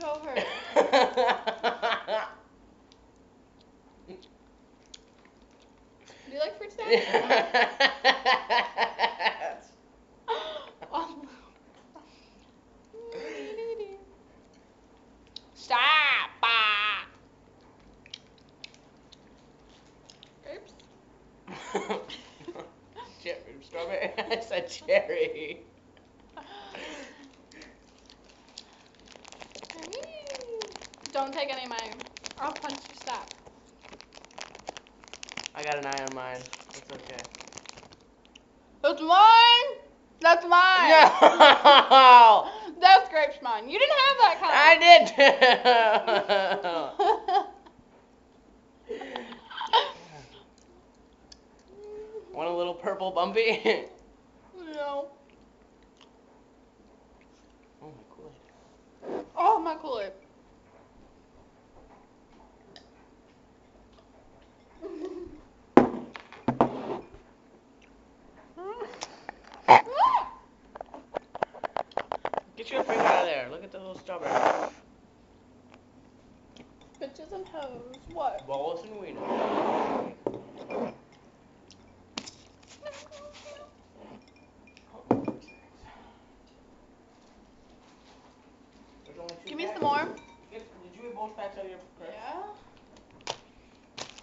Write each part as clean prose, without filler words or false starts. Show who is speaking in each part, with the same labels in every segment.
Speaker 1: toe hurt. Do you like fruit snacks? Stop! Grapes?
Speaker 2: Strawberry? I said cherry.
Speaker 1: Don't take any of mine. I'll punch your stop.
Speaker 2: I got an eye on mine. It's okay.
Speaker 1: That's mine! That's mine!
Speaker 2: No!
Speaker 1: That's grapes mine. You didn't have that kind.
Speaker 2: I did. Want a little purple bumpy?
Speaker 1: No.
Speaker 2: Oh, my Kool-Aid.
Speaker 1: Oh, my Kool-Aid.
Speaker 2: Get your finger out of there. Look at the little strawberry.
Speaker 1: Bitches and hoes. What?
Speaker 2: Balls and wieners.
Speaker 1: Give me some more.
Speaker 2: Did you eat both packs out of your purse?
Speaker 1: Yeah.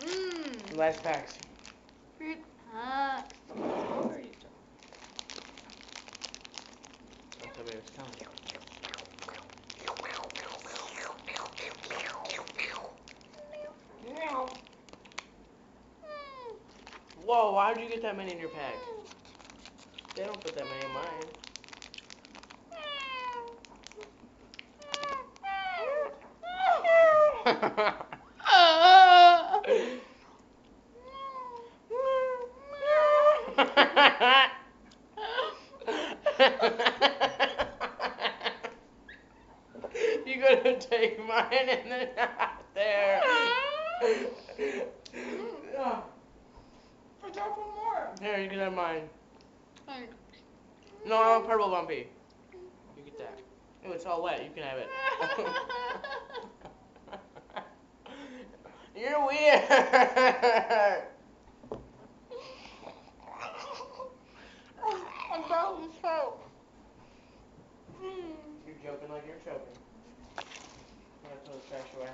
Speaker 1: Mmm.
Speaker 2: Last packs.
Speaker 1: Fruit packs. What are you doing?
Speaker 2: That's what I was telling you. Whoa, why did you get that many in your pack? They don't put that many in mine. You gonna take mine and then out there.
Speaker 1: I got one more.
Speaker 2: Here, you can have mine.
Speaker 1: Thanks.
Speaker 2: No, I want purple bumpy. You get that. Oh, it's all wet. You can have it. You're weird.
Speaker 1: I'm probably so.
Speaker 2: You're joking like you're choking. I'm gonna throw this trash away.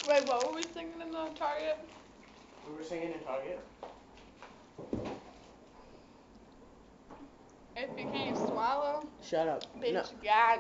Speaker 1: Wait, what were we singing in the Target?
Speaker 2: We were singing in Target.
Speaker 1: If you can't swallow,
Speaker 2: Shut up.
Speaker 1: bitch,
Speaker 2: No.
Speaker 1: God.